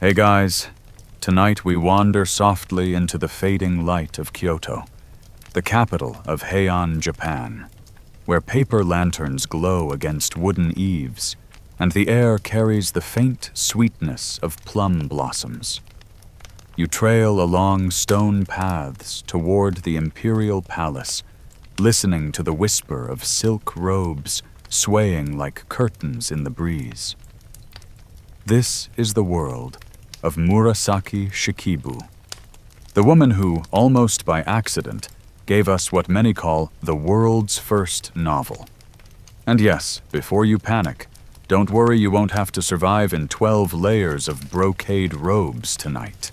Hey guys, tonight we wander softly into the fading light of Kyoto, the capital of Heian, Japan, where paper lanterns glow against wooden eaves, and the air carries the faint sweetness of plum blossoms. You trail along stone paths toward the imperial palace, listening to the whisper of silk robes swaying like curtains in the breeze. This is the world of Murasaki Shikibu, the woman who, almost by accident, gave us what many call the world's first novel. And yes, before you panic, don't worry, you won't have to survive in 12 layers of brocade robes tonight.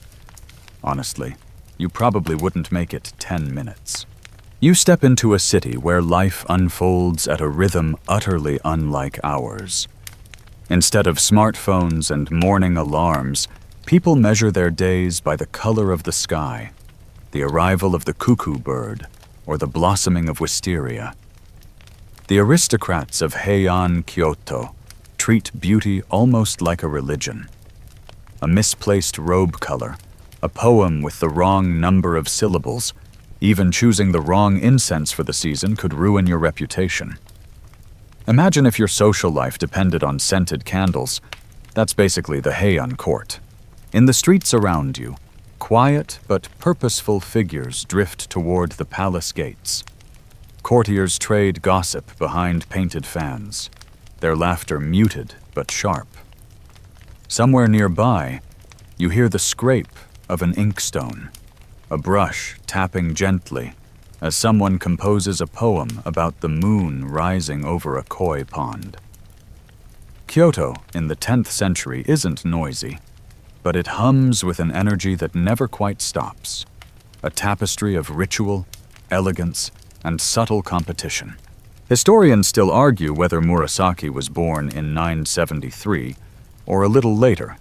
Honestly, you probably wouldn't make it 10 minutes. You step into a city where life unfolds at a rhythm utterly unlike ours. Instead of smartphones and morning alarms, people measure their days by the color of the sky, the arrival of the cuckoo bird, or the blossoming of wisteria. The aristocrats of Heian, Kyoto, treat beauty almost like a religion. A misplaced robe color, a poem with the wrong number of syllables, even choosing the wrong incense for the season could ruin your reputation. Imagine if your social life depended on scented candles. That's basically the Heian court. In the streets around you, quiet but purposeful figures drift toward the palace gates. Courtiers trade gossip behind painted fans, their laughter muted but sharp. Somewhere nearby, you hear the scrape of an inkstone, a brush tapping gently as someone composes a poem about the moon rising over a koi pond. Kyoto in the 10th century isn't noisy, but it hums with an energy that never quite stops, a tapestry of ritual, elegance, and subtle competition. Historians still argue whether Murasaki was born in 973 or a little later,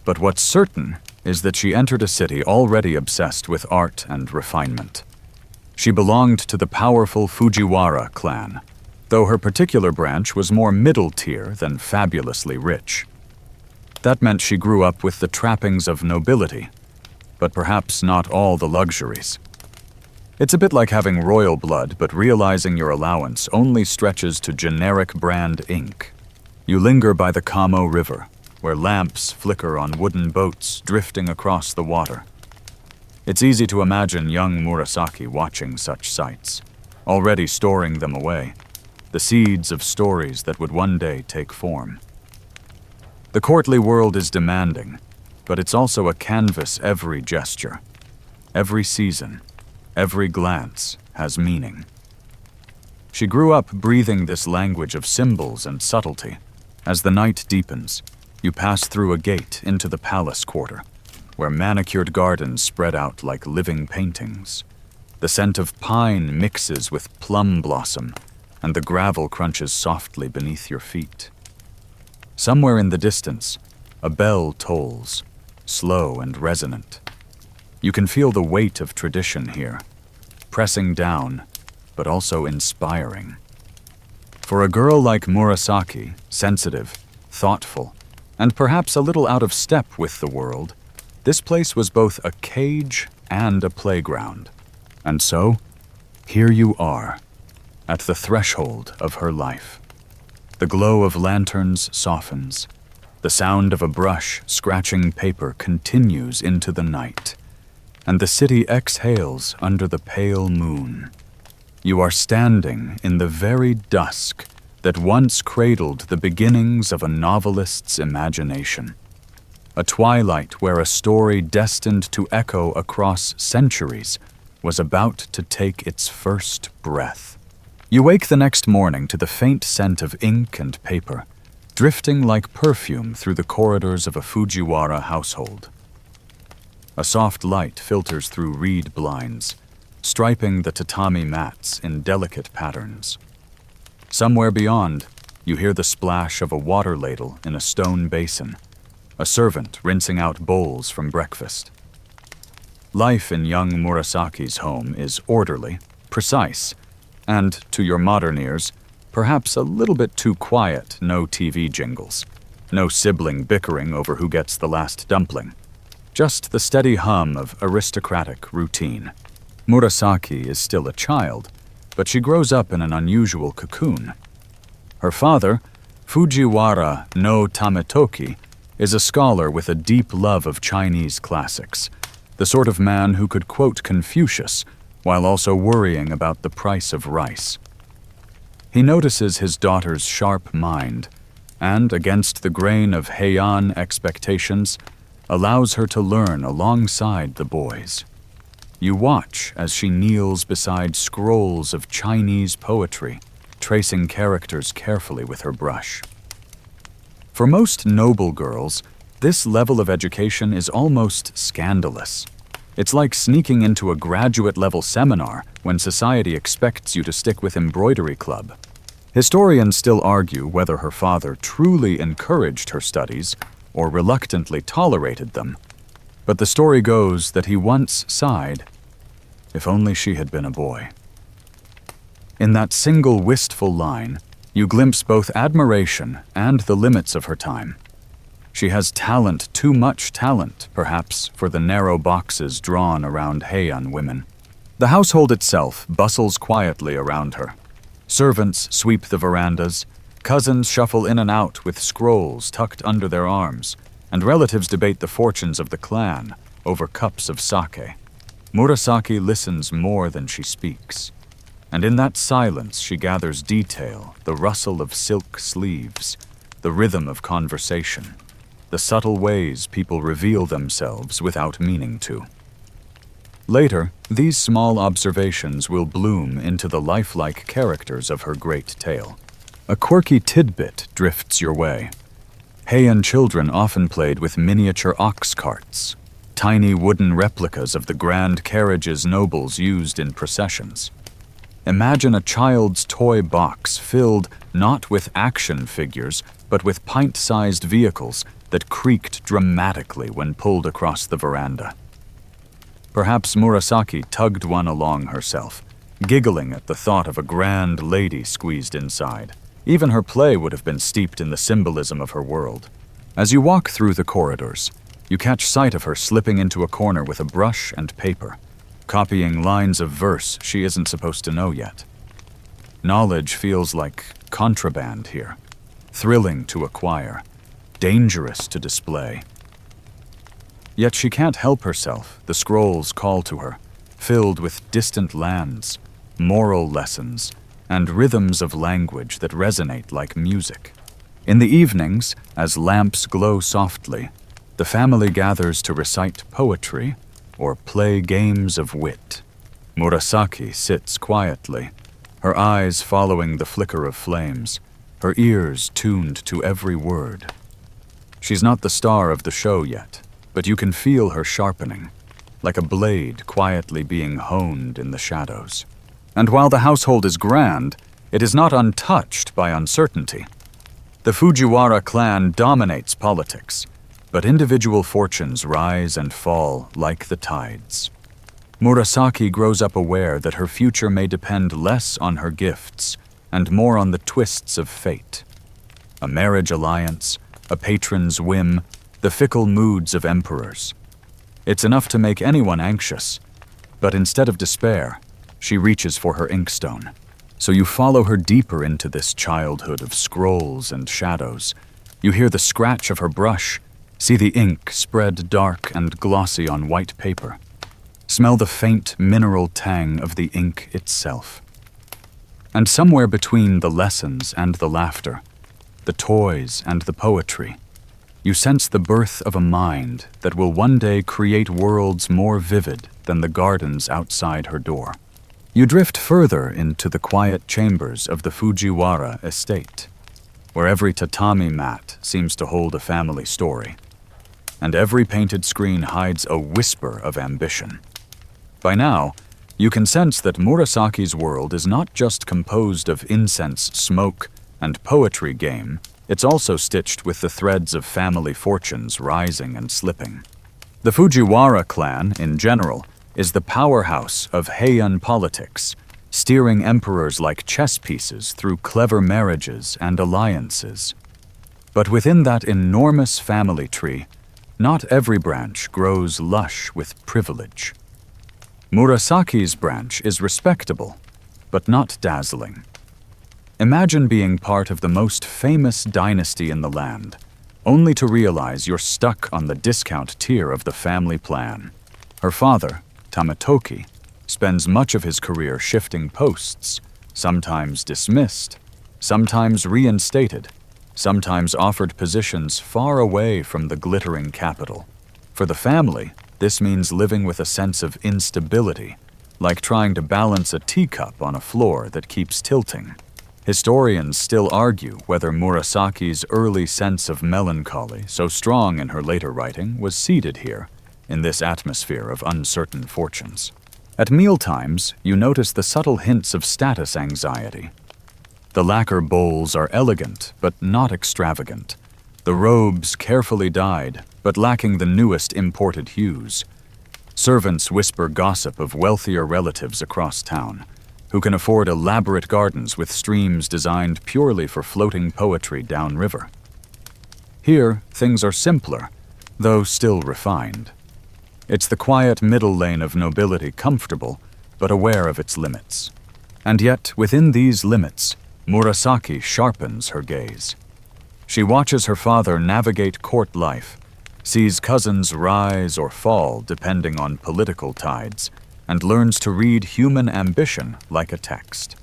but what's certain is that she entered a city already obsessed with art and refinement. She belonged to the powerful Fujiwara clan, though her particular branch was more middle tier than fabulously rich. That meant she grew up with the trappings of nobility, but perhaps not all the luxuries. It's a bit like having royal blood, but realizing your allowance only stretches to generic brand ink. You linger by the Kamo River, where lamps flicker on wooden boats drifting across the water. It's easy to imagine young Murasaki watching such sights, already storing them away, the seeds of stories that would one day take form. The courtly world is demanding, but it's also a canvas. Every gesture, every season, every glance has meaning. She grew up breathing this language of symbols and subtlety. As the night deepens, you pass through a gate into the palace quarter, where manicured gardens spread out like living paintings. The scent of pine mixes with plum blossom, and the gravel crunches softly beneath your feet. Somewhere in the distance, a bell tolls, slow and resonant. You can feel the weight of tradition here, pressing down, but also inspiring. For a girl like Murasaki, sensitive, thoughtful, and perhaps a little out of step with the world, this place was both a cage and a playground. And so, here you are, at the threshold of her life. The glow of lanterns softens. The sound of a brush scratching paper continues into the night, and the city exhales under the pale moon. You are standing in the very dusk that once cradled the beginnings of a novelist's imagination. A twilight where a story destined to echo across centuries was about to take its first breath. You wake the next morning to the faint scent of ink and paper, drifting like perfume through the corridors of a Fujiwara household. A soft light filters through reed blinds, striping the tatami mats in delicate patterns. Somewhere beyond, you hear the splash of a water ladle in a stone basin, a servant rinsing out bowls from breakfast. Life in young Murasaki's home is orderly, precise, and, to your modern ears, perhaps a little bit too quiet. No TV jingles, No sibling bickering over who gets the last dumpling. Just the steady hum of aristocratic routine. Murasaki is still a child, but she grows up in an unusual cocoon. Her father, Fujiwara no Tametoki, is a scholar with a deep love of Chinese classics, the sort of man who could quote Confucius while also worrying about the price of rice. He notices his daughter's sharp mind, and, against the grain of Heian expectations, allows her to learn alongside the boys. You watch as she kneels beside scrolls of Chinese poetry, tracing characters carefully with her brush. For most noble girls, this level of education is almost scandalous. It's like sneaking into a graduate-level seminar when society expects you to stick with embroidery club. Historians still argue whether her father truly encouraged her studies or reluctantly tolerated them, but the story goes that he once sighed, "If only she had been a boy." In that single wistful line, you glimpse both admiration and the limits of her time. She has talent, too much talent, perhaps, for the narrow boxes drawn around Heian women. The household itself bustles quietly around her. Servants sweep the verandas, cousins shuffle in and out with scrolls tucked under their arms, and relatives debate the fortunes of the clan over cups of sake. Murasaki listens more than she speaks, and in that silence she gathers detail, the rustle of silk sleeves, the rhythm of conversation, the subtle ways people reveal themselves without meaning to. Later, these small observations will bloom into the lifelike characters of her great tale. A quirky tidbit drifts your way. Heian children often played with miniature ox carts, tiny wooden replicas of the grand carriages nobles used in processions. Imagine a child's toy box filled not with action figures, but with pint-sized vehicles that creaked dramatically when pulled across the veranda. Perhaps Murasaki tugged one along herself, giggling at the thought of a grand lady squeezed inside. Even her play would have been steeped in the symbolism of her world. As you walk through the corridors, you catch sight of her slipping into a corner with a brush and paper, copying lines of verse she isn't supposed to know yet. Knowledge feels like contraband here, thrilling to acquire, dangerous to display. Yet she can't help herself. The scrolls call to her, filled with distant lands, moral lessons, and rhythms of language that resonate like music. In the evenings, as lamps glow softly, the family gathers to recite poetry or play games of wit. Murasaki sits quietly, her eyes following the flicker of flames, her ears tuned to every word. She's not the star of the show yet, but you can feel her sharpening, like a blade quietly being honed in the shadows. And while the household is grand, it is not untouched by uncertainty. The Fujiwara clan dominates politics, but individual fortunes rise and fall like the tides. Murasaki grows up aware that her future may depend less on her gifts and more on the twists of fate. A marriage alliance, a patron's whim, the fickle moods of emperors. It's enough to make anyone anxious, but instead of despair, she reaches for her inkstone. So you follow her deeper into this childhood of scrolls and shadows. You hear the scratch of her brush, see the ink spread dark and glossy on white paper. Smell the faint mineral tang of the ink itself. And somewhere between the lessons and the laughter, the toys and the poetry, you sense the birth of a mind that will one day create worlds more vivid than the gardens outside her door. You drift further into the quiet chambers of the Fujiwara estate, where every tatami mat seems to hold a family story, and every painted screen hides a whisper of ambition. By now, you can sense that Murasaki's world is not just composed of incense, smoke, and poetry game, it's also stitched with the threads of family fortunes rising and slipping. The Fujiwara clan, in general, is the powerhouse of Heian politics, steering emperors like chess pieces through clever marriages and alliances. But within that enormous family tree, not every branch grows lush with privilege. Murasaki's branch is respectable, but not dazzling. Imagine being part of the most famous dynasty in the land, only to realize you're stuck on the discount tier of the family plan. Her father, Tametoki, spends much of his career shifting posts, sometimes dismissed, sometimes reinstated, sometimes offered positions far away from the glittering capital. For the family, this means living with a sense of instability, like trying to balance a teacup on a floor that keeps tilting. Historians still argue whether Murasaki's early sense of melancholy, so strong in her later writing, was seeded here, in this atmosphere of uncertain fortunes. At mealtimes, you notice the subtle hints of status anxiety. The lacquer bowls are elegant, but not extravagant. The robes carefully dyed, but lacking the newest imported hues. Servants whisper gossip of wealthier relatives across town, who can afford elaborate gardens with streams designed purely for floating poetry downriver. Here, things are simpler, though still refined. It's the quiet middle lane of nobility, comfortable, but aware of its limits. And yet, within these limits, Murasaki sharpens her gaze. She watches her father navigate court life, sees cousins rise or fall depending on political tides, and learns to read human ambition like a text.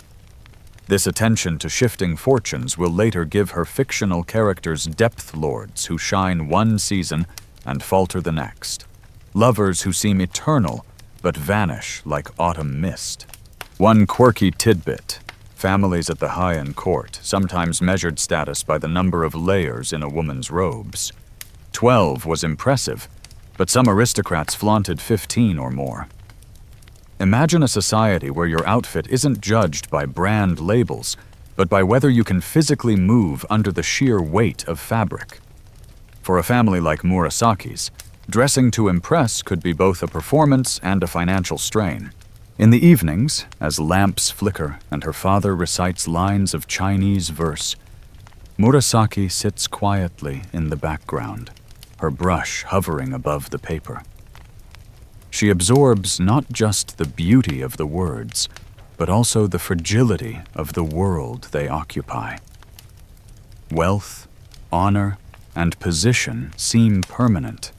This attention to shifting fortunes will later give her fictional characters depth lords who shine one season and falter the next. Lovers who seem eternal but vanish like autumn mist. One quirky tidbit: families at the Heian court sometimes measured status by the number of layers in a woman's robes. 12 was impressive, but some aristocrats flaunted 15 or more. Imagine a society where your outfit isn't judged by brand labels, but by whether you can physically move under the sheer weight of fabric. For a family like Murasaki's, dressing to impress could be both a performance and a financial strain. In the evenings, as lamps flicker and her father recites lines of Chinese verse, Murasaki sits quietly in the background, her brush hovering above the paper. She absorbs not just the beauty of the words, but also the fragility of the world they occupy. Wealth, honor, and position seem permanent,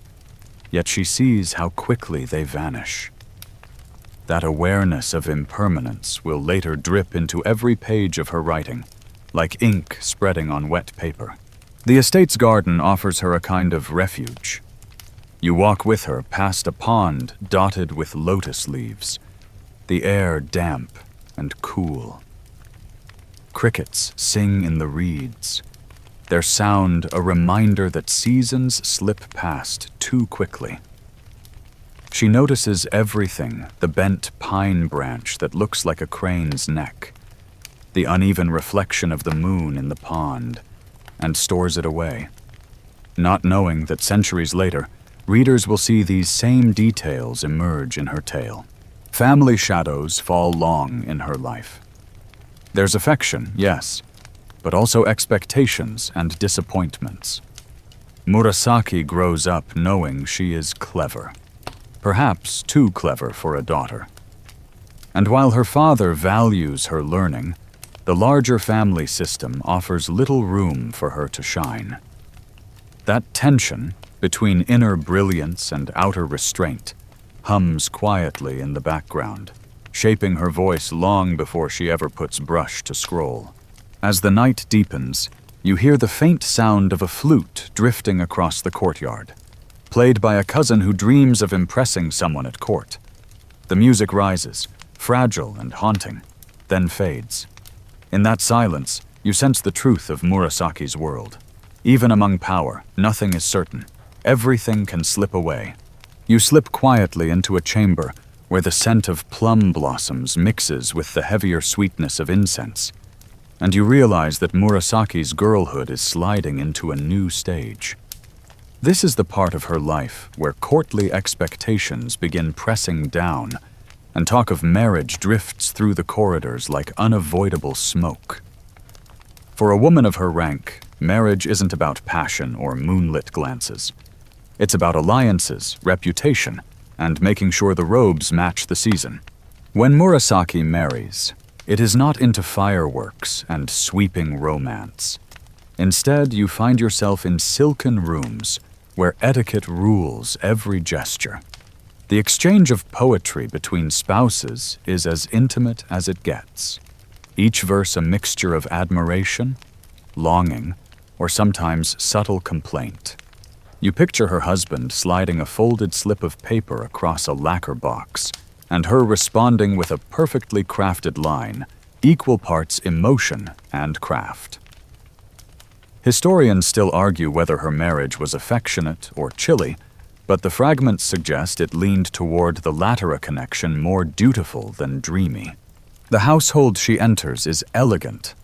yet she sees how quickly they vanish. That awareness of impermanence will later drip into every page of her writing, like ink spreading on wet paper. The estate's garden offers her a kind of refuge. You walk with her past a pond dotted with lotus leaves, the air damp and cool. Crickets sing in the reeds, their sound a reminder that seasons slip past too quickly. She notices everything: the bent pine branch that looks like a crane's neck, the uneven reflection of the moon in the pond, and stores it away, not knowing that centuries later, readers will see these same details emerge in her tale. Family shadows fall long in her life. There's affection, yes, but also expectations and disappointments. Murasaki grows up knowing she is clever, perhaps too clever for a daughter. And while her father values her learning, the larger family system offers little room for her to shine. That tension between inner brilliance and outer restraint hums quietly in the background, shaping her voice long before she ever puts brush to scroll. As the night deepens, you hear the faint sound of a flute drifting across the courtyard, played by a cousin who dreams of impressing someone at court. The music rises, fragile and haunting, then fades. In that silence, you sense the truth of Murasaki's world. Even among power, nothing is certain. Everything can slip away. You slip quietly into a chamber where the scent of plum blossoms mixes with the heavier sweetness of incense, and you realize that Murasaki's girlhood is sliding into a new stage. This is the part of her life where courtly expectations begin pressing down, and talk of marriage drifts through the corridors like unavoidable smoke. For a woman of her rank, marriage isn't about passion or moonlit glances. It's about alliances, reputation, and making sure the robes match the season. When Murasaki marries, it is not into fireworks and sweeping romance. Instead, you find yourself in silken rooms where etiquette rules every gesture. The exchange of poetry between spouses is as intimate as it gets. Each verse a mixture of admiration, longing, or sometimes subtle complaint. You picture her husband sliding a folded slip of paper across a lacquer box, and her responding with a perfectly crafted line, equal parts emotion and craft. Historians still argue whether her marriage was affectionate or chilly, but the fragments suggest it leaned toward the latter, a connection more dutiful than dreamy. The household she enters is elegant,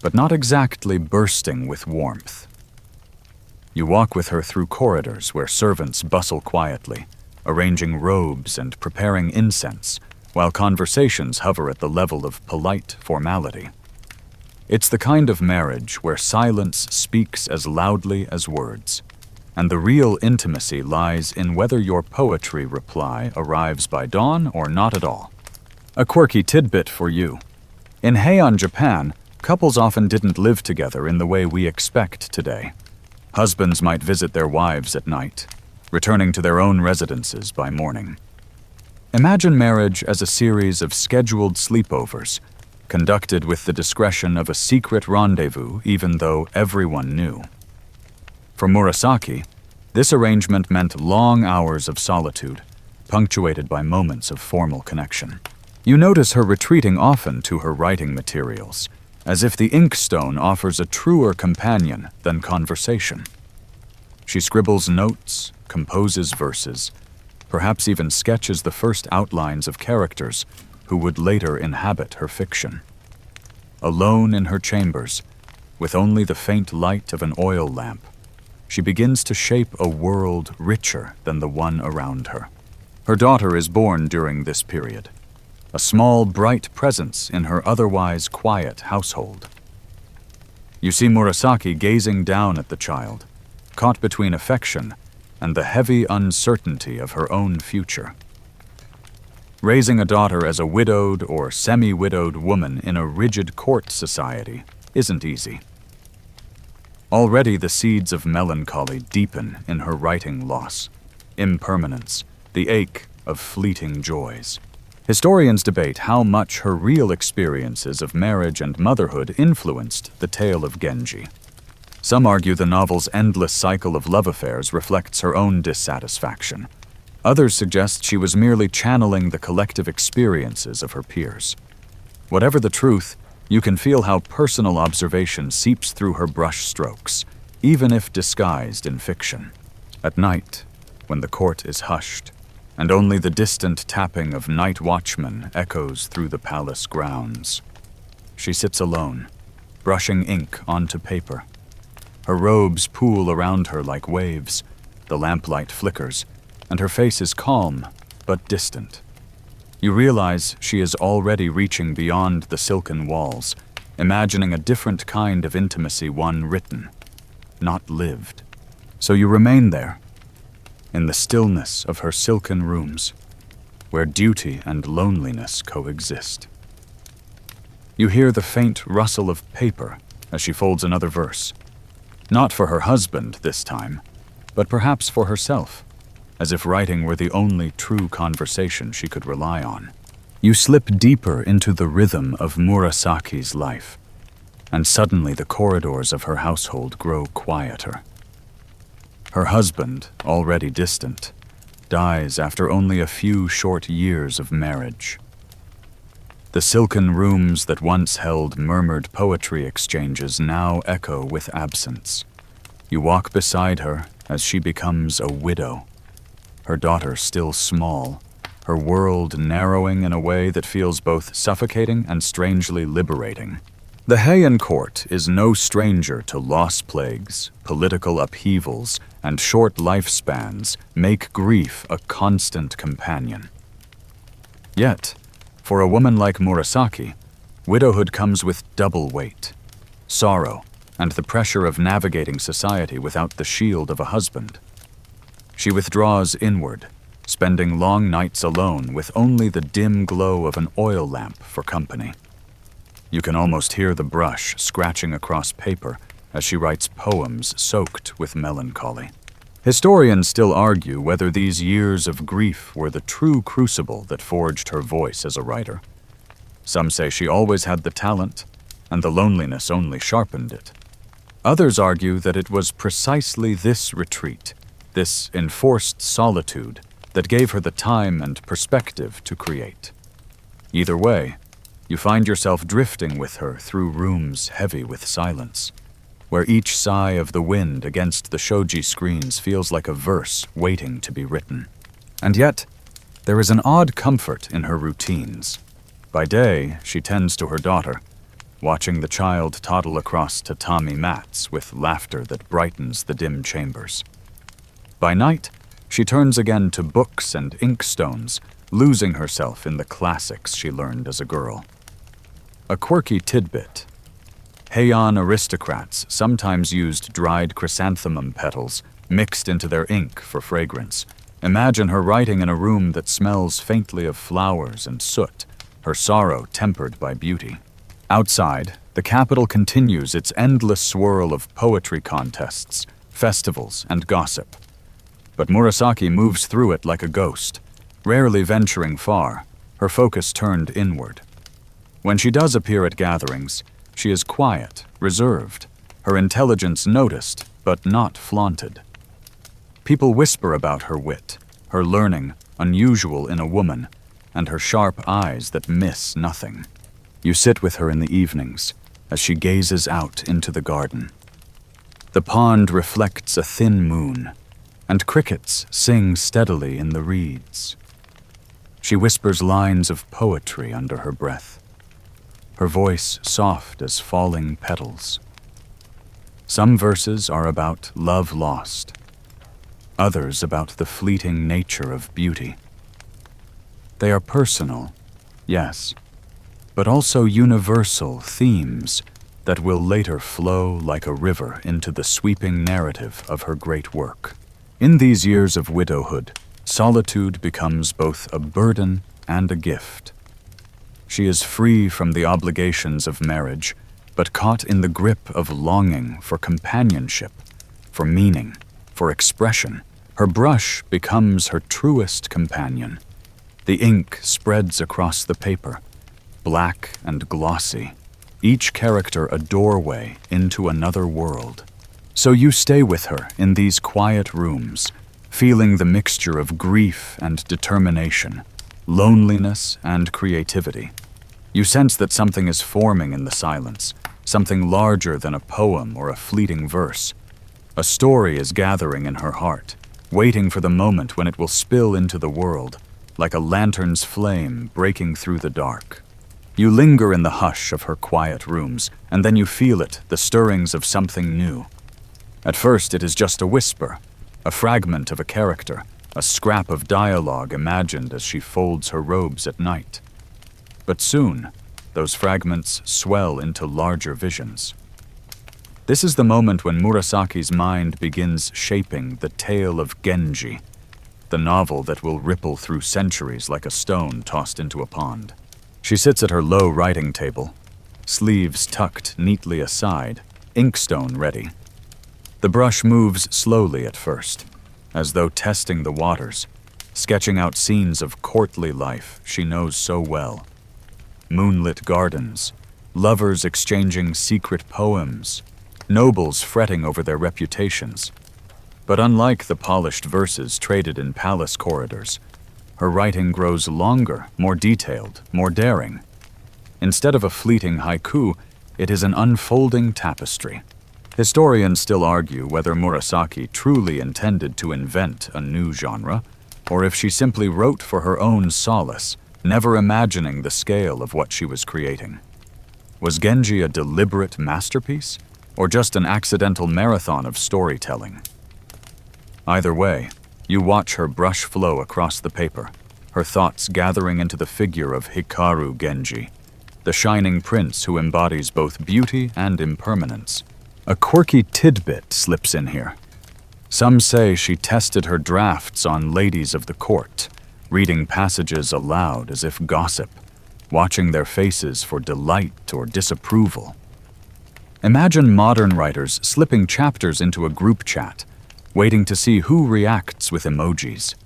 but not exactly bursting with warmth. You walk with her through corridors where servants bustle quietly, arranging robes and preparing incense, while conversations hover at the level of polite formality. It's the kind of marriage where silence speaks as loudly as words, and the real intimacy lies in whether your poetry reply arrives by dawn or not at all. A quirky tidbit for you. In Heian, Japan, couples often didn't live together in the way we expect today. Husbands might visit their wives at night, returning to their own residences by morning. Imagine marriage as a series of scheduled sleepovers, conducted with the discretion of a secret rendezvous even though everyone knew. For Murasaki, this arrangement meant long hours of solitude, punctuated by moments of formal connection. You notice her retreating often to her writing materials, as if the inkstone offers a truer companion than conversation. She scribbles notes, composes verses, perhaps even sketches the first outlines of characters who would later inhabit her fiction. Alone in her chambers, with only the faint light of an oil lamp, she begins to shape a world richer than the one around her. Her daughter is born during this period, a small, bright presence in her otherwise quiet household. You see Murasaki gazing down at the child, caught between affection and the heavy uncertainty of her own future. Raising a daughter as a widowed or semi-widowed woman in a rigid court society isn't easy. Already the seeds of melancholy deepen in her writing loss, impermanence, the ache of fleeting joys. Historians debate how much her real experiences of marriage and motherhood influenced the Tale of Genji. Some argue the novel's endless cycle of love affairs reflects her own dissatisfaction. Others suggest she was merely channeling the collective experiences of her peers. Whatever the truth, you can feel how personal observation seeps through her brushstrokes, even if disguised in fiction. At night, when the court is hushed, and only the distant tapping of night watchmen echoes through the palace grounds, she sits alone, brushing ink onto paper. Her robes pool around her like waves, the lamplight flickers, and her face is calm but distant. You realize she is already reaching beyond the silken walls, imagining a different kind of intimacy, one written, not lived. So you remain there, in the stillness of her silken rooms, where duty and loneliness coexist. You hear the faint rustle of paper as she folds another verse, not for her husband this time, but perhaps for herself, as if writing were the only true conversation she could rely on. You slip deeper into the rhythm of Murasaki's life, and suddenly the corridors of her household grow quieter. Her husband, already distant, dies after only a few short years of marriage. The silken rooms that once held murmured poetry exchanges now echo with absence. You walk beside her as she becomes a widow, her daughter still small, her world narrowing in a way that feels both suffocating and strangely liberating. The Heian court is no stranger to loss plagues, political upheavals, and short lifespans make grief a constant companion. Yet, for a woman like Murasaki, widowhood comes with double weight: sorrow, and the pressure of navigating society without the shield of a husband. She withdraws inward, spending long nights alone with only the dim glow of an oil lamp for company. You can almost hear the brush scratching across paper as she writes poems soaked with melancholy. Historians still argue whether these years of grief were the true crucible that forged her voice as a writer. Some say she always had the talent, and the loneliness only sharpened it. Others argue that it was precisely this retreat, this enforced solitude, that gave her the time and perspective to create. Either way, you find yourself drifting with her through rooms heavy with silence, where each sigh of the wind against the shoji screens feels like a verse waiting to be written. And yet, there is an odd comfort in her routines. By day, she tends to her daughter, watching the child toddle across tatami mats with laughter that brightens the dim chambers. By night, she turns again to books and inkstones, losing herself in the classics she learned as a girl. A quirky tidbit. Heian aristocrats sometimes used dried chrysanthemum petals mixed into their ink for fragrance. Imagine her writing in a room that smells faintly of flowers and soot, her sorrow tempered by beauty. Outside, the capital continues its endless swirl of poetry contests, festivals, and gossip. But Murasaki moves through it like a ghost, rarely venturing far, her focus turned inward. When she does appear at gatherings, she is quiet, reserved, her intelligence noticed, but not flaunted. People whisper about her wit, her learning, unusual in a woman, and her sharp eyes that miss nothing. You sit with her in the evenings, as she gazes out into the garden. The pond reflects a thin moon, and crickets sing steadily in the reeds. She whispers lines of poetry under her breath, her voice soft as falling petals. Some verses are about love lost, others about the fleeting nature of beauty. They are personal, yes, but also universal themes that will later flow like a river into the sweeping narrative of her great work. In these years of widowhood, solitude becomes both a burden and a gift. She is free from the obligations of marriage, but caught in the grip of longing for companionship, for meaning, for expression. Her brush becomes her truest companion. The ink spreads across the paper, black and glossy, each character a doorway into another world. So you stay with her in these quiet rooms, feeling the mixture of grief and determination, loneliness and creativity. You sense that something is forming in the silence, something larger than a poem or a fleeting verse. A story is gathering in her heart, waiting for the moment when it will spill into the world, like a lantern's flame breaking through the dark. You linger in the hush of her quiet rooms, and then you feel it, the stirrings of something new. At first it is just a whisper, a fragment of a character, a scrap of dialogue imagined as she folds her robes at night. But soon, those fragments swell into larger visions. This is the moment when Murasaki's mind begins shaping the Tale of Genji, the novel that will ripple through centuries like a stone tossed into a pond. She sits at her low writing table, sleeves tucked neatly aside, inkstone ready. The brush moves slowly at first, as though testing the waters, sketching out scenes of courtly life she knows so well. Moonlit gardens, lovers exchanging secret poems, nobles fretting over their reputations. But unlike the polished verses traded in palace corridors, her writing grows longer, more detailed, more daring. Instead of a fleeting haiku, it is an unfolding tapestry. Historians still argue whether Murasaki truly intended to invent a new genre, or if she simply wrote for her own solace, never imagining the scale of what she was creating. Was Genji a deliberate masterpiece, or just an accidental marathon of storytelling? Either way, you watch her brush flow across the paper, her thoughts gathering into the figure of Hikaru Genji, the shining prince who embodies both beauty and impermanence. A quirky tidbit slips in here. Some say she tested her drafts on ladies of the court, reading passages aloud as if gossip, watching their faces for delight or disapproval. Imagine modern writers slipping chapters into a group chat, waiting to see who reacts with emojis.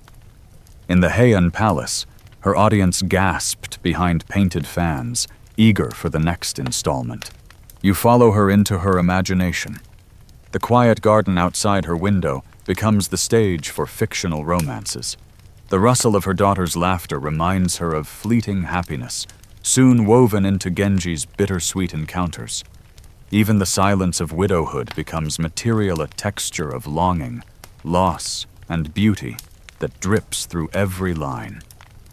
In the Heian palace, her audience gasped behind painted fans, eager for the next installment. You follow her into her imagination. The quiet garden outside her window becomes the stage for fictional romances. The rustle of her daughter's laughter reminds her of fleeting happiness, soon woven into Genji's bittersweet encounters. Even the silence of widowhood becomes material, a texture of longing, loss, and beauty that drips through every line.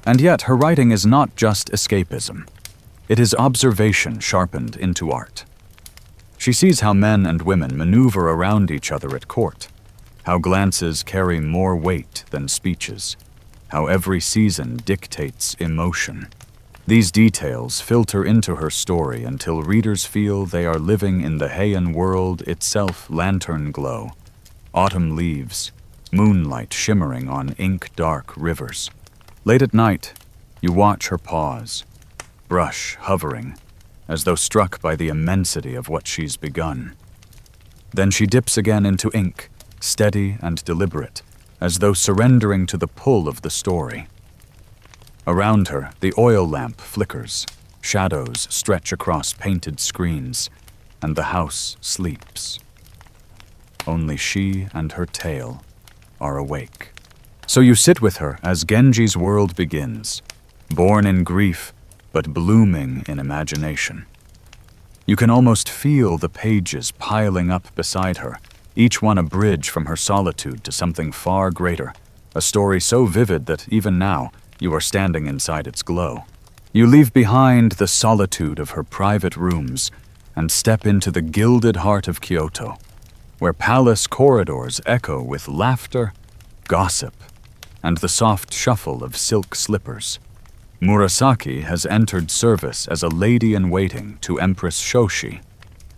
And yet her writing is not just escapism. It is observation sharpened into art. She sees how men and women maneuver around each other at court, how glances carry more weight than speeches, how every season dictates emotion. These details filter into her story until readers feel they are living in the Heian world itself. Lantern glow, autumn leaves, moonlight shimmering on ink-dark rivers. Late at night, you watch her pause, brush hovering, as though struck by the immensity of what she's begun. Then she dips again into ink, steady and deliberate, as though surrendering to the pull of the story. Around her, the oil lamp flickers, shadows stretch across painted screens, and the house sleeps. Only she and her tale are awake. So you sit with her as Genji's world begins, born in grief, but blooming in imagination. You can almost feel the pages piling up beside her, each one a bridge from her solitude to something far greater, a story so vivid that even now you are standing inside its glow. You leave behind the solitude of her private rooms and step into the gilded heart of Kyoto, where palace corridors echo with laughter, gossip, and the soft shuffle of silk slippers. Murasaki has entered service as a lady-in-waiting to Empress Shoshi,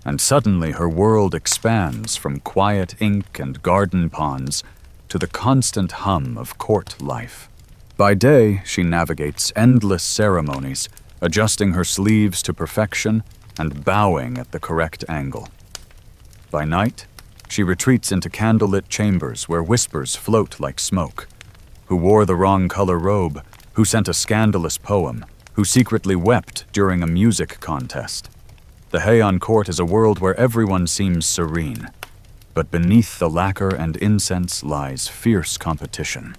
and suddenly her world expands from quiet ink and garden ponds to the constant hum of court life. By day, she navigates endless ceremonies, adjusting her sleeves to perfection and bowing at the correct angle. By night, she retreats into candlelit chambers where whispers float like smoke. Who wore the wrong color robe? Who sent a scandalous poem? Who secretly wept during a music contest? The Heian court is a world where everyone seems serene, but beneath the lacquer and incense lies fierce competition.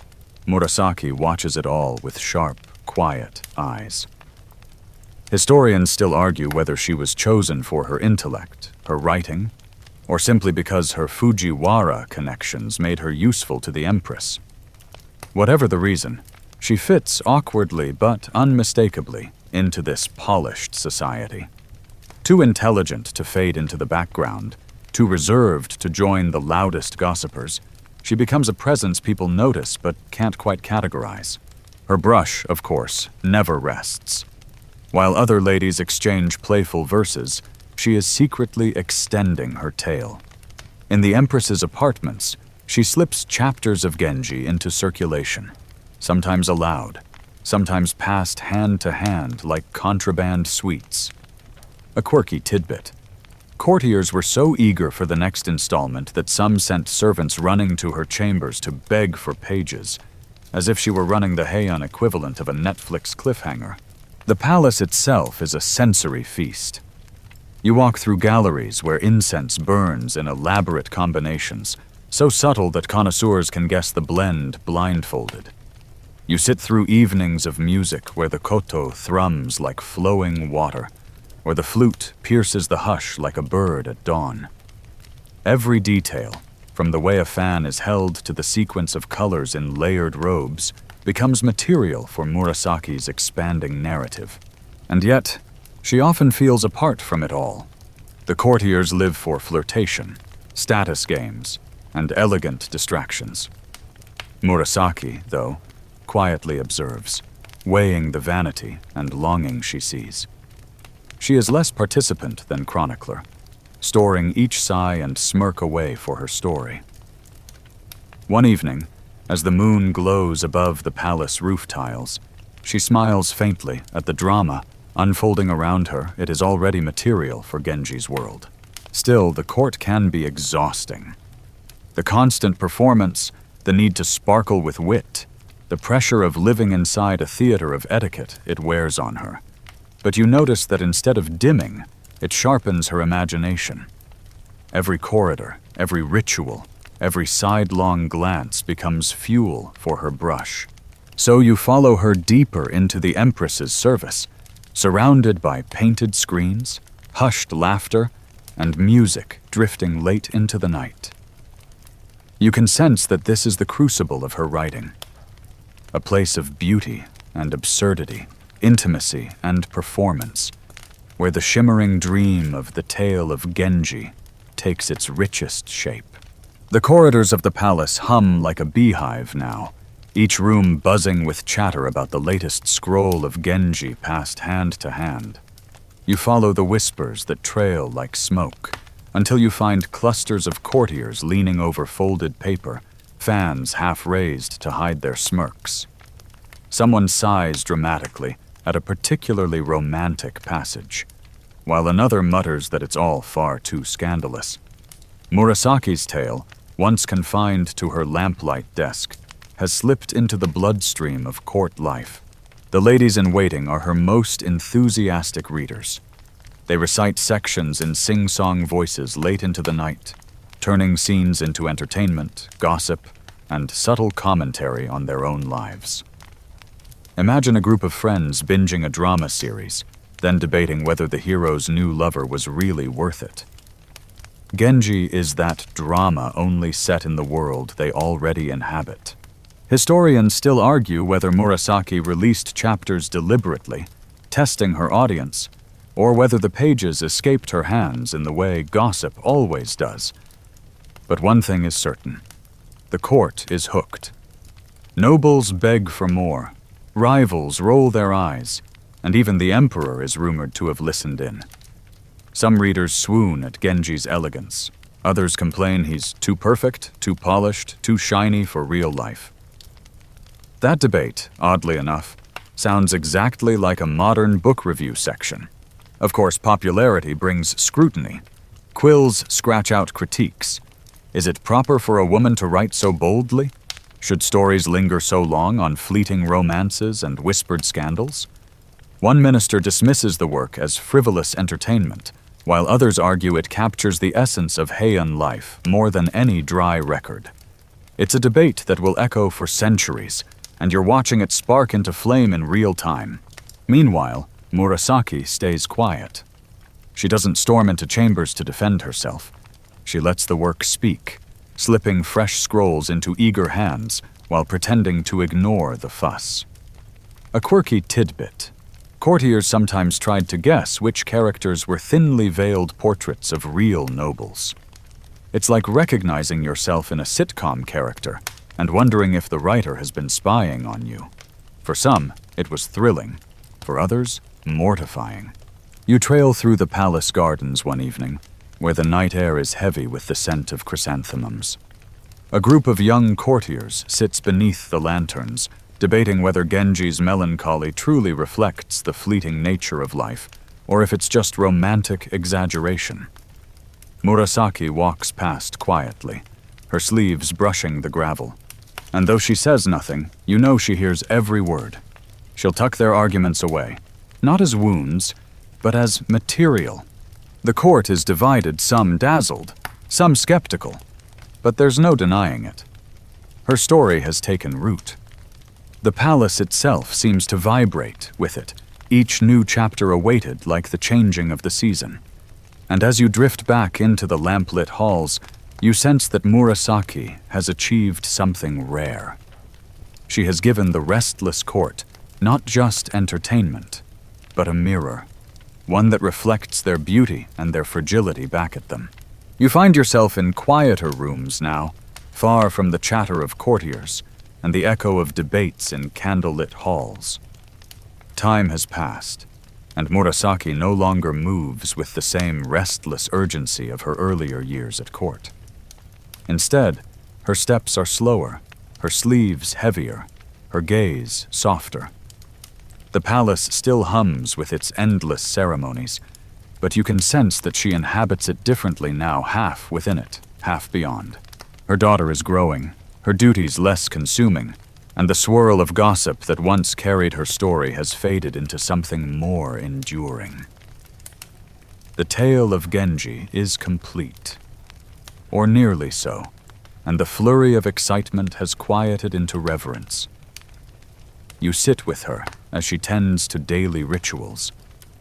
Murasaki watches it all with sharp, quiet eyes. Historians still argue whether she was chosen for her intellect, her writing, or simply because her Fujiwara connections made her useful to the Empress. Whatever the reason, she fits awkwardly but unmistakably into this polished society. Too intelligent to fade into the background, too reserved to join the loudest gossipers, she becomes a presence people notice but can't quite categorize. Her brush, of course, never rests. While other ladies exchange playful verses, she is secretly extending her tale. In the Empress's apartments, she slips chapters of Genji into circulation, sometimes aloud, sometimes passed hand to hand like contraband sweets. A quirky tidbit. Courtiers were so eager for the next installment that some sent servants running to her chambers to beg for pages, as if she were running the Heian equivalent of a Netflix cliffhanger. The palace itself is a sensory feast. You walk through galleries where incense burns in elaborate combinations, so subtle that connoisseurs can guess the blend blindfolded. You sit through evenings of music where the koto thrums like flowing water, or the flute pierces the hush like a bird at dawn. Every detail, from the way a fan is held to the sequence of colors in layered robes, becomes material for Murasaki's expanding narrative. And yet, she often feels apart from it all. The courtiers live for flirtation, status games, and elegant distractions. Murasaki, though, quietly observes, weighing the vanity and longing she sees. She is less participant than chronicler. storing each sigh and smirk away for her story. One evening, as the moon glows above the palace roof tiles, she smiles faintly at the drama unfolding around her. It is already material for Genji's world. Still, the court can be exhausting. The constant performance, the need to sparkle with wit, the pressure of living inside a theater of etiquette, it wears on her. But you notice that instead of dimming, it sharpens her imagination. Every corridor, every ritual, every sidelong glance becomes fuel for her brush. So you follow her deeper into the Empress's service, surrounded by painted screens, hushed laughter, and music drifting late into the night. You can sense that this is the crucible of her writing, a place of beauty and absurdity, intimacy and performance, where the shimmering dream of the tale of Genji takes its richest shape. The corridors of the palace hum like a beehive now, each room buzzing with chatter about the latest scroll of Genji passed hand to hand. You follow the whispers that trail like smoke, until you find clusters of courtiers leaning over folded paper, fans half raised to hide their smirks. Someone sighs dramatically at a particularly romantic passage, while another mutters that it's all far too scandalous. Murasaki's tale, once confined to her lamplight desk, has slipped into the bloodstream of court life. The ladies-in-waiting are her most enthusiastic readers. They recite sections in sing-song voices late into the night, turning scenes into entertainment, gossip, and subtle commentary on their own lives. Imagine a group of friends binging a drama series, then debating whether the hero's new lover was really worth it. Genji is that drama only set in the world they already inhabit. Historians still argue whether Murasaki released chapters deliberately, testing her audience, or whether the pages escaped her hands in the way gossip always does. But one thing is certain: the court is hooked. Nobles beg for more, rivals roll their eyes, and even the emperor is rumored to have listened in. Some readers swoon at Genji's elegance. Others complain he's too perfect, too polished, too shiny for real life. That debate, oddly enough, sounds exactly like a modern book review section. Of course, popularity brings scrutiny. Quills scratch out critiques. Is it proper for a woman to write so boldly? Should stories linger so long on fleeting romances and whispered scandals? One minister dismisses the work as frivolous entertainment, while others argue it captures the essence of Heian life more than any dry record. It's a debate that will echo for centuries, and you're watching it spark into flame in real time. Meanwhile, Murasaki stays quiet. She doesn't storm into chambers to defend herself. She lets the work speak, slipping fresh scrolls into eager hands while pretending to ignore the fuss. A quirky tidbit: courtiers sometimes tried to guess which characters were thinly veiled portraits of real nobles. It's like recognizing yourself in a sitcom character and wondering if the writer has been spying on you. For some, it was thrilling. For others, mortifying. You trail through the palace gardens one evening, where the night air is heavy with the scent of chrysanthemums. A group of young courtiers sits beneath the lanterns, debating whether Genji's melancholy truly reflects the fleeting nature of life, or if it's just romantic exaggeration. Murasaki walks past quietly, her sleeves brushing the gravel. And though she says nothing, you know she hears every word. She'll tuck their arguments away, not as wounds, but as material. The court is divided, some dazzled, some skeptical, but there's no denying it. Her story has taken root. The palace itself seems to vibrate with it, each new chapter awaited like the changing of the season. And as you drift back into the lamplit halls, you sense that Murasaki has achieved something rare. She has given the restless court not just entertainment, but a mirror, one that reflects their beauty and their fragility back at them. You find yourself in quieter rooms now, far from the chatter of courtiers and the echo of debates in candlelit halls. Time has passed, and Murasaki no longer moves with the same restless urgency of her earlier years at court. Instead, her steps are slower, her sleeves heavier, her gaze softer. The palace still hums with its endless ceremonies, but you can sense that she inhabits it differently now, half within it, half beyond. Her daughter is growing, her duties less consuming, and the swirl of gossip that once carried her story has faded into something more enduring. The Tale of Genji is complete, or nearly so, and the flurry of excitement has quieted into reverence. You sit with her as she tends to daily rituals,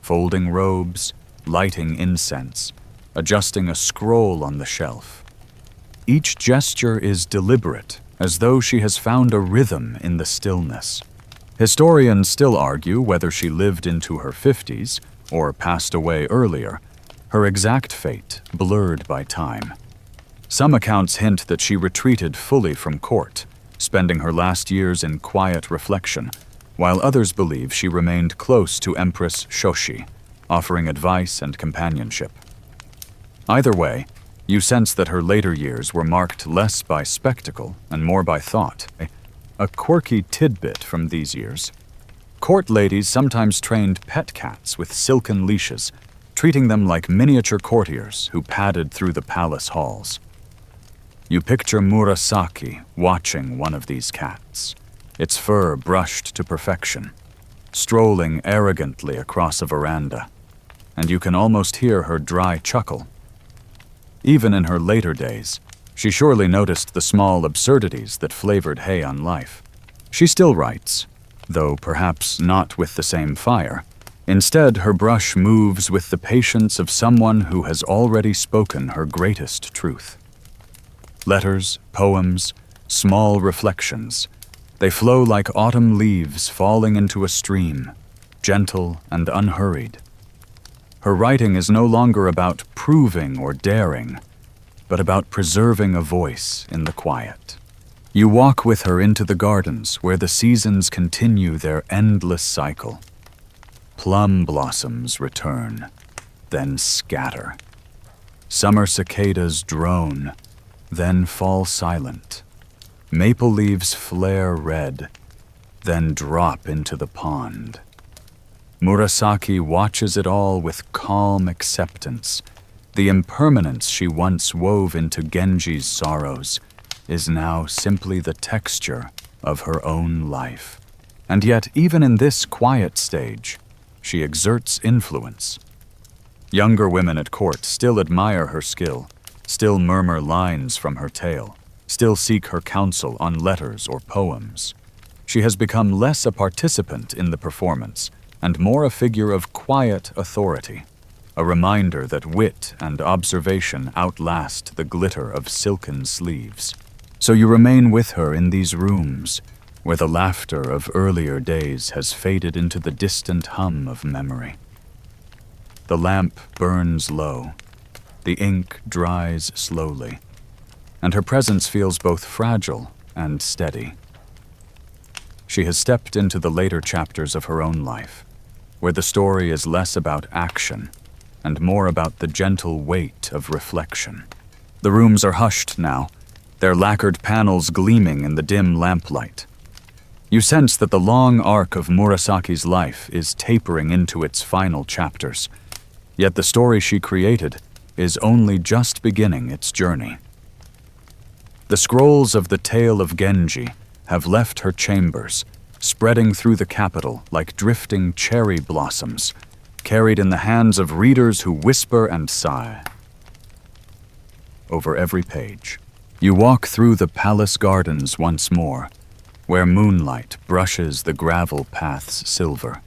folding robes, lighting incense, adjusting a scroll on the shelf. Each gesture is deliberate, as though she has found a rhythm in the stillness. Historians still argue whether she lived into her 50s or passed away earlier, her exact fate blurred by time. Some accounts hint that she retreated fully from court, spending her last years in quiet reflection, while others believe she remained close to Empress Shoshi, offering advice and companionship. Either way, you sense that her later years were marked less by spectacle and more by thought. A quirky tidbit from these years. Court ladies sometimes trained pet cats with silken leashes, treating them like miniature courtiers who padded through the palace halls. You picture Murasaki watching one of these cats, its fur brushed to perfection, strolling arrogantly across a veranda, and you can almost hear her dry chuckle. Even in her later days, she surely noticed the small absurdities that flavored Heian life. She still writes, though perhaps not with the same fire. Instead, her brush moves with the patience of someone who has already spoken her greatest truth. Letters, poems, small reflections, they flow like autumn leaves falling into a stream, gentle and unhurried. Her writing is no longer about proving or daring, but about preserving a voice in the quiet. You walk with her into the gardens where the seasons continue their endless cycle. Plum blossoms return, then scatter. Summer cicadas drone, then fall silent. Maple leaves flare red, then drop into the pond. Murasaki watches it all with calm acceptance. The impermanence she once wove into Genji's sorrows is now simply the texture of her own life. And yet, even in this quiet stage, she exerts influence. Younger women at court still admire her skill, still murmur lines from her tale, still seek her counsel on letters or poems. She has become less a participant in the performance and more a figure of quiet authority, a reminder that wit and observation outlast the glitter of silken sleeves. So you remain with her in these rooms, where the laughter of earlier days has faded into the distant hum of memory. The lamp burns low, the ink dries slowly, and her presence feels both fragile and steady. She has stepped into the later chapters of her own life, where the story is less about action and more about the gentle weight of reflection. The rooms are hushed now, their lacquered panels gleaming in the dim lamplight. You sense that the long arc of Murasaki's life is tapering into its final chapters, yet the story she created is only just beginning its journey. The scrolls of the Tale of Genji have left her chambers, spreading through the capital like drifting cherry blossoms, carried in the hands of readers who whisper and sigh. Over every page, you walk through the palace gardens once more, where moonlight brushes the gravel path's silver.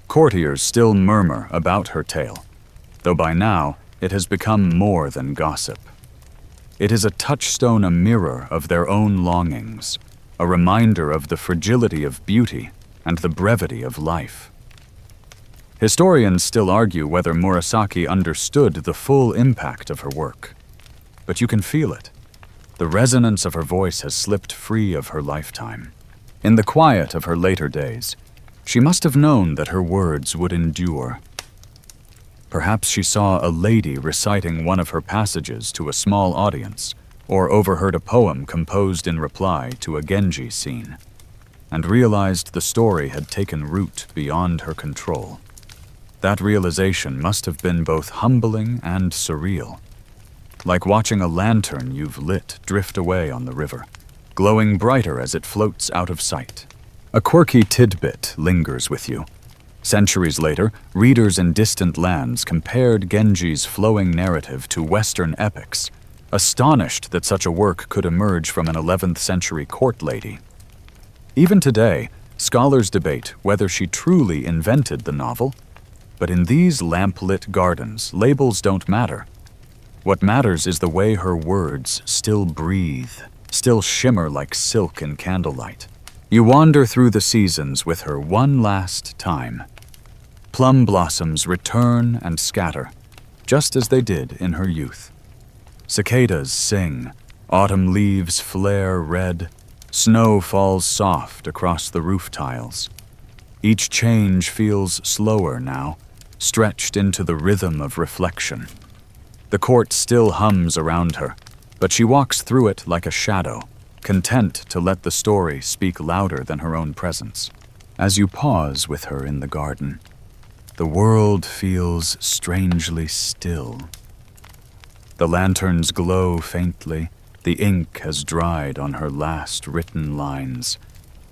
Courtiers still murmur about her tale, though by now it has become more than gossip. It is a touchstone, a mirror of their own longings, a reminder of the fragility of beauty and the brevity of life. Historians still argue whether Murasaki understood the full impact of her work, but you can feel it. The resonance of her voice has slipped free of her lifetime. In the quiet of her later days, She must have known that her words would endure. Perhaps she saw a lady reciting one of her passages to a small audience, or overheard a poem composed in reply to a Genji scene, and realized the story had taken root beyond her control. That realization must have been both humbling and surreal, like watching a lantern you've lit drift away on the river, glowing brighter as it floats out of sight. A quirky tidbit lingers with you. Centuries later, readers in distant lands compared Genji's flowing narrative to Western epics, astonished that such a work could emerge from an 11th century court lady. Even today, scholars debate whether she truly invented the novel, but in these lamplit gardens, labels don't matter. What matters is the way her words still breathe, still shimmer like silk in candlelight. You wander through the seasons with her one last time. Plum blossoms return and scatter, just as they did in her youth. Cicadas sing, autumn leaves flare red, snow falls soft across the roof tiles. Each change feels slower now, stretched into the rhythm of reflection. The court still hums around her, but she walks through it like a shadow, content to let the story speak louder than her own presence. As you pause with her in the garden, the world feels strangely still. The lanterns glow faintly, the ink has dried on her last written lines,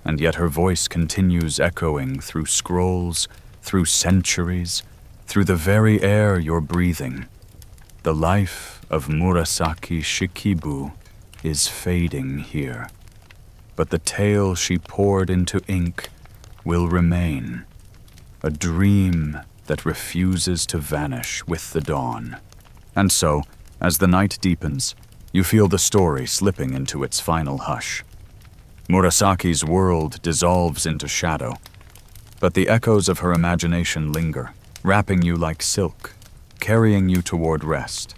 and yet her voice continues echoing through scrolls, through centuries, through the very air you're breathing. The life of Murasaki Shikibu is fading here, but the tale she poured into ink will remain, a dream that refuses to vanish with the dawn. And so, as the night deepens, you feel the story slipping into its final hush. Murasaki's world dissolves into shadow, but the echoes of her imagination linger, wrapping you like silk, carrying you toward rest.